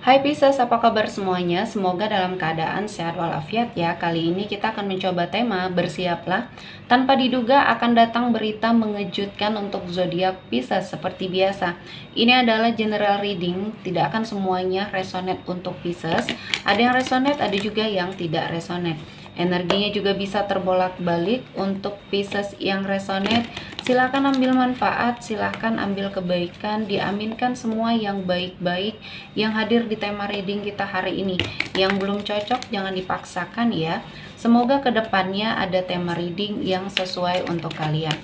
Hai Pisces, apa kabar semuanya? Semoga dalam keadaan sehat walafiat ya. Kali ini kita akan mencoba tema bersiaplah. Tanpa diduga akan datang berita mengejutkan untuk zodiak Pisces seperti biasa. Ini adalah general reading, tidak akan semuanya resonate untuk Pisces. Ada yang resonate, ada juga yang tidak resonate. Energinya juga bisa terbolak-balik. Untuk Pisces yang resonate, silahkan ambil manfaat, silahkan ambil kebaikan, diaminkan semua yang baik-baik yang hadir di tema reading kita hari ini. Yang belum cocok jangan dipaksakan ya. Semoga kedepannya ada tema reading yang sesuai untuk kalian.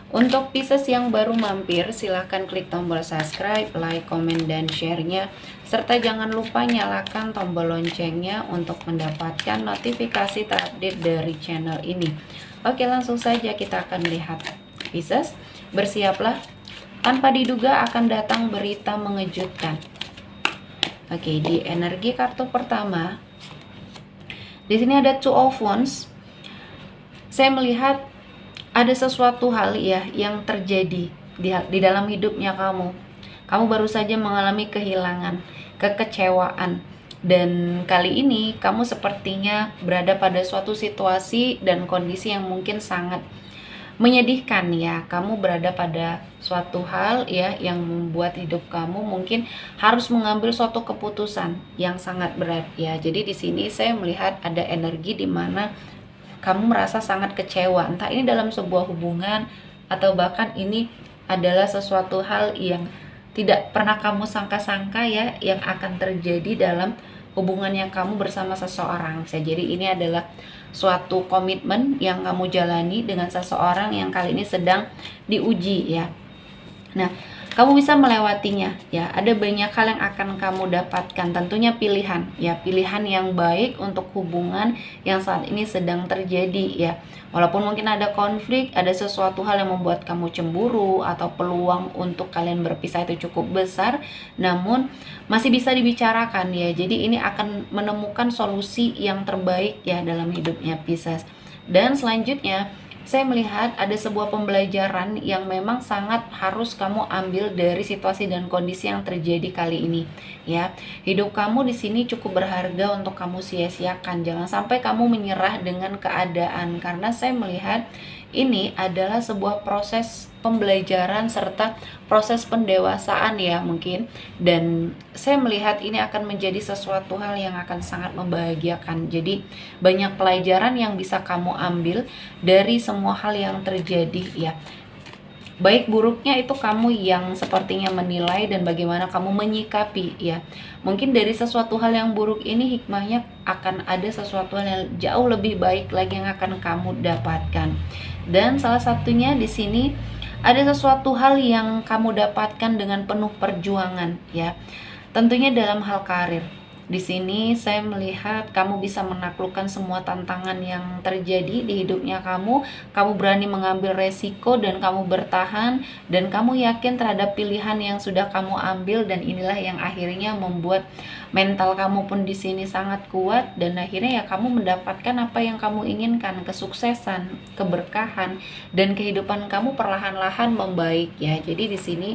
Untuk Pisces yang baru mampir, silahkan klik tombol subscribe, like, komen, dan share-nya. Serta jangan lupa nyalakan tombol loncengnya untuk mendapatkan notifikasi terupdate dari channel ini. Oke, langsung saja kita akan lihat. Pisces, bersiaplah. Tanpa diduga akan datang berita mengejutkan. Oke, di energi kartu pertama, di sini ada Two of Wands. Saya melihat ada sesuatu hal ya yang terjadi di dalam hidupnya kamu. Kamu baru saja mengalami kehilangan, kekecewaan, dan kali ini kamu sepertinya berada pada suatu situasi dan kondisi yang mungkin sangat menyedihkan ya. Kamu berada pada suatu hal ya yang membuat hidup kamu mungkin harus mengambil suatu keputusan yang sangat berat ya. Jadi di sini saya melihat ada energi di mana kamu merasa sangat kecewa, entah ini dalam sebuah hubungan atau bahkan ini adalah sesuatu hal yang tidak pernah kamu sangka-sangka ya yang akan terjadi dalam hubungan yang kamu bersama seseorang. Jadi ini adalah suatu komitmen yang kamu jalani dengan seseorang yang kali ini sedang diuji ya. Nah, kamu bisa melewatinya ya. Ada banyak hal yang akan kamu dapatkan, tentunya pilihan ya, pilihan yang baik untuk hubungan yang saat ini sedang terjadi ya. Walaupun mungkin ada konflik, ada sesuatu hal yang membuat kamu cemburu atau peluang untuk kalian berpisah itu cukup besar, namun masih bisa dibicarakan ya. Jadi ini akan menemukan solusi yang terbaik ya dalam hidupnya Pisces. Dan selanjutnya saya melihat ada sebuah pembelajaran yang memang sangat harus kamu ambil dari situasi dan kondisi yang terjadi kali ini ya. Hidup kamu di sini cukup berharga untuk kamu sia-siakan. Jangan sampai kamu menyerah dengan keadaan, karena saya melihat ini adalah sebuah proses pembelajaran serta proses pendewasaan ya mungkin, dan saya melihat ini akan menjadi sesuatu hal yang akan sangat membahagiakan. Jadi banyak pelajaran yang bisa kamu ambil dari semua hal yang terjadi ya. Baik buruknya itu kamu yang sepertinya menilai dan bagaimana kamu menyikapi ya. Mungkin dari sesuatu hal yang buruk ini hikmahnya akan ada sesuatu hal yang jauh lebih baik lagi yang akan kamu dapatkan. Dan salah satunya di sini ada sesuatu hal yang kamu dapatkan dengan penuh perjuangan ya. Tentunya dalam hal karir. Di sini saya melihat kamu bisa menaklukkan semua tantangan yang terjadi di hidupnya kamu. Kamu berani mengambil resiko dan kamu bertahan, dan kamu yakin terhadap pilihan yang sudah kamu ambil, dan inilah yang akhirnya membuat mental kamu pun di sini sangat kuat, dan akhirnya ya kamu mendapatkan apa yang kamu inginkan, kesuksesan, keberkahan, dan kehidupan kamu perlahan-lahan membaik ya. Jadi di sini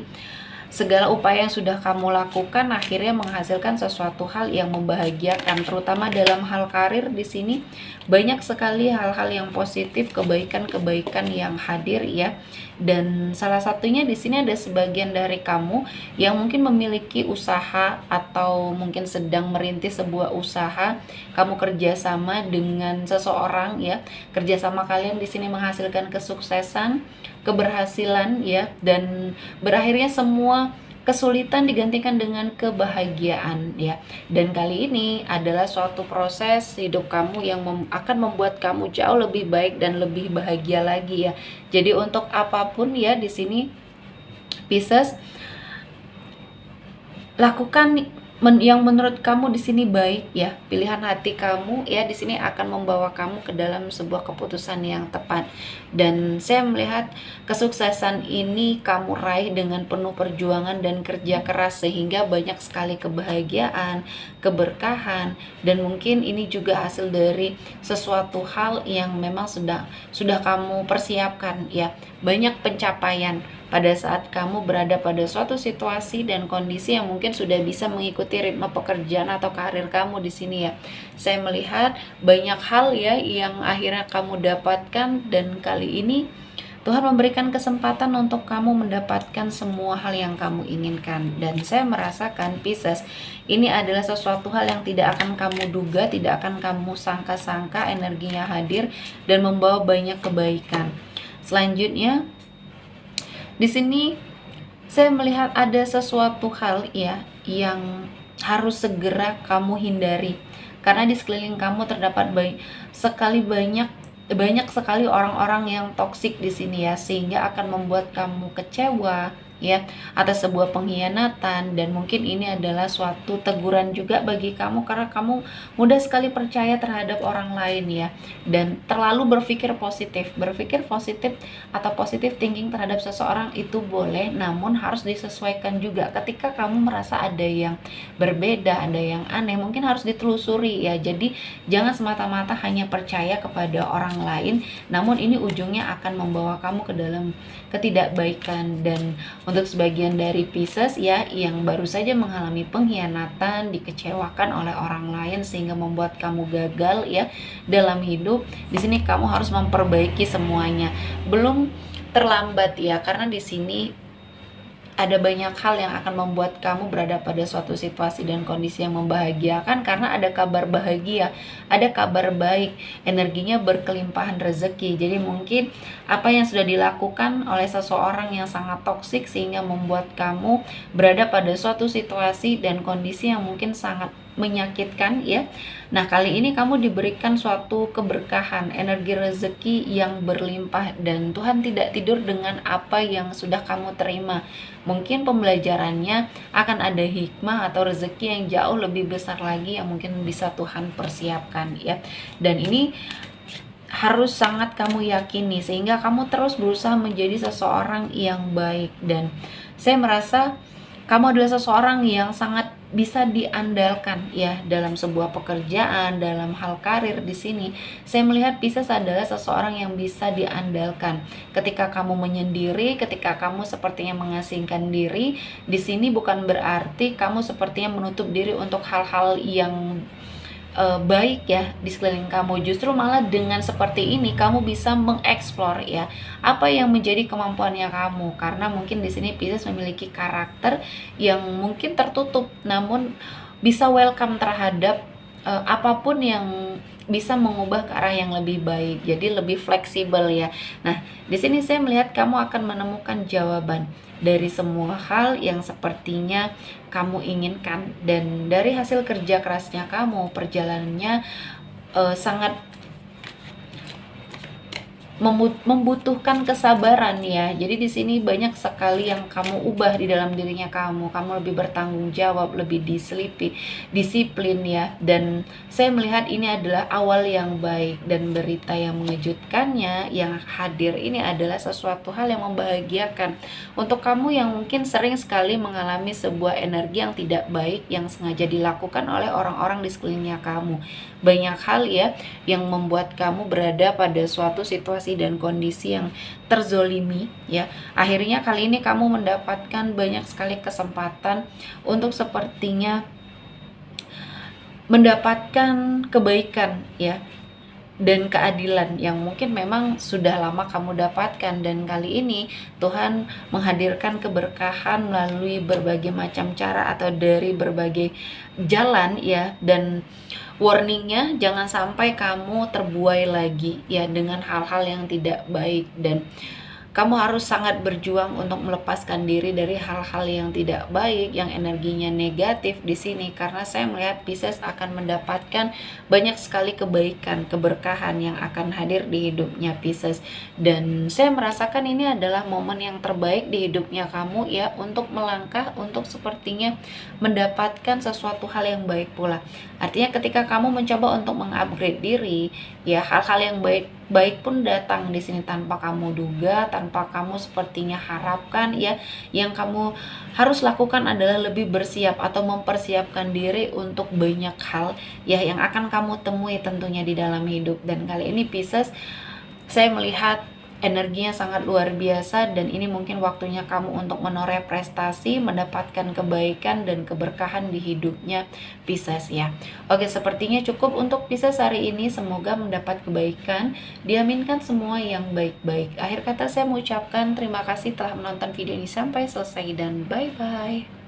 segala upaya yang sudah kamu lakukan akhirnya menghasilkan sesuatu hal yang membahagiakan, terutama dalam hal karir. Di sini banyak sekali hal-hal yang positif, kebaikan-kebaikan yang hadir ya. Dan salah satunya di sini ada sebagian dari kamu yang mungkin memiliki usaha atau mungkin sedang merintis sebuah usaha. Kamu kerjasama dengan seseorang ya. Kerjasama kalian di sini menghasilkan kesuksesan, keberhasilan ya, dan berakhirnya semua kesulitan digantikan dengan kebahagiaan ya. Dan kali ini adalah suatu proses hidup kamu yang akan membuat kamu jauh lebih baik dan lebih bahagia lagi ya. Jadi untuk apapun ya di sini Pisces, lakukan yang menurut kamu di sini baik ya. Pilihan hati kamu ya di sini akan membawa kamu ke dalam sebuah keputusan yang tepat. Dan saya melihat kesuksesan ini kamu raih dengan penuh perjuangan dan kerja keras, sehingga banyak sekali kebahagiaan, keberkahan, dan mungkin ini juga hasil dari sesuatu hal yang memang sudah kamu persiapkan ya. Banyak pencapaian, pada saat kamu berada pada suatu situasi dan kondisi yang mungkin sudah bisa mengikuti ritme pekerjaan atau karir kamu di sini ya. Saya melihat banyak hal ya yang akhirnya kamu dapatkan, dan kali ini Tuhan memberikan kesempatan untuk kamu mendapatkan semua hal yang kamu inginkan. Dan saya merasakan Pisces, ini adalah sesuatu hal yang tidak akan kamu duga, tidak akan kamu sangka-sangka, energinya hadir dan membawa banyak kebaikan. Selanjutnya, di sini saya melihat ada sesuatu hal ya yang harus segera kamu hindari. Karena di sekeliling kamu terdapat banyak sekali orang-orang yang toksik di sini ya, sehingga akan membuat kamu kecewa ya atas sebuah pengkhianatan. Dan mungkin ini adalah suatu teguran juga bagi kamu karena kamu mudah sekali percaya terhadap orang lain ya, dan terlalu berpikir positif atau positif thinking terhadap seseorang itu boleh, namun harus disesuaikan juga. Ketika kamu merasa ada yang berbeda, ada yang aneh, mungkin harus ditelusuri ya. Jadi jangan semata-mata hanya percaya kepada orang lain, namun ini ujungnya akan membawa kamu ke dalam ketidakbaikan. Dan untuk sebagian dari Pisces ya yang baru saja mengalami pengkhianatan, dikecewakan oleh orang lain sehingga membuat kamu gagal ya dalam hidup, di sini kamu harus memperbaiki semuanya. Belum terlambat ya, karena di sini ada banyak hal yang akan membuat kamu berada pada suatu situasi dan kondisi yang membahagiakan, karena ada kabar bahagia, ada kabar baik, energinya berkelimpahan rezeki. Jadi mungkin apa yang sudah dilakukan oleh seseorang yang sangat toksik sehingga membuat kamu berada pada suatu situasi dan kondisi yang mungkin sangat menyakitkan ya. Nah, kali ini kamu diberikan suatu keberkahan, energi rezeki yang berlimpah, dan Tuhan tidak tidur dengan apa yang sudah kamu terima. Mungkin pembelajarannya akan ada hikmah atau rezeki yang jauh lebih besar lagi yang mungkin bisa Tuhan persiapkan ya. Dan ini harus sangat kamu yakini sehingga kamu terus berusaha menjadi seseorang yang baik. Dan saya merasa kamu adalah seseorang yang sangat bisa diandalkan ya dalam sebuah pekerjaan, dalam hal karir. Di sini saya melihat Pisces adalah seseorang yang bisa diandalkan. Ketika kamu menyendiri, ketika kamu sepertinya mengasingkan diri, di sini bukan berarti kamu sepertinya menutup diri untuk hal-hal yang baik ya di sekeliling kamu. Justru malah dengan seperti ini kamu bisa mengeksplor ya apa yang menjadi kemampuannya kamu, karena mungkin di sini Pisces memiliki karakter yang mungkin tertutup namun bisa welcome terhadap apapun yang bisa mengubah ke arah yang lebih baik. Jadi lebih fleksibel ya. Nah, di sini saya melihat kamu akan menemukan jawaban dari semua hal yang sepertinya kamu inginkan, dan dari hasil kerja kerasnya kamu, perjalanannya sangat membutuhkan kesabaran ya. Jadi di sini banyak sekali yang kamu ubah di dalam dirinya kamu. Kamu lebih bertanggung jawab, lebih disiplin ya. Dan saya melihat ini adalah awal yang baik, dan berita yang mengejutkannya yang hadir ini adalah sesuatu hal yang membahagiakan untuk kamu yang mungkin sering sekali mengalami sebuah energi yang tidak baik yang sengaja dilakukan oleh orang-orang di sekelilingnya kamu. Banyak hal ya yang membuat kamu berada pada suatu situasi dan kondisi yang terzolimi ya. Akhirnya kali ini kamu mendapatkan banyak sekali kesempatan untuk sepertinya mendapatkan kebaikan ya dan keadilan yang mungkin memang sudah lama kamu dapatkan. Dan kali ini Tuhan menghadirkan keberkahan melalui berbagai macam cara atau dari berbagai jalan ya. Dan warningnya, jangan sampai kamu terbuai lagi ya dengan hal-hal yang tidak baik, dan kamu harus sangat berjuang untuk melepaskan diri dari hal-hal yang tidak baik, yang energinya negatif di sini, karena saya melihat Pisces akan mendapatkan banyak sekali kebaikan, keberkahan yang akan hadir di hidupnya Pisces. Dan saya merasakan ini adalah momen yang terbaik di hidupnya kamu ya, untuk melangkah, untuk sepertinya mendapatkan sesuatu hal yang baik pula. Artinya ketika kamu mencoba untuk mengupgrade diri, ya hal-hal yang baik pun datang di sini tanpa kamu duga, tanpa kamu sepertinya harapkan ya. Yang kamu harus lakukan adalah lebih bersiap atau mempersiapkan diri untuk banyak hal ya yang akan kamu temui tentunya di dalam hidup. Dan kali ini Pisces, saya melihat energinya sangat luar biasa, dan ini mungkin waktunya kamu untuk menoreh prestasi, mendapatkan kebaikan dan keberkahan di hidupnya Pisces ya. Oke, sepertinya cukup untuk Pisces hari ini. Semoga mendapat kebaikan, diaminkan semua yang baik-baik. Akhir kata saya mengucapkan terima kasih telah menonton video ini sampai selesai dan bye-bye.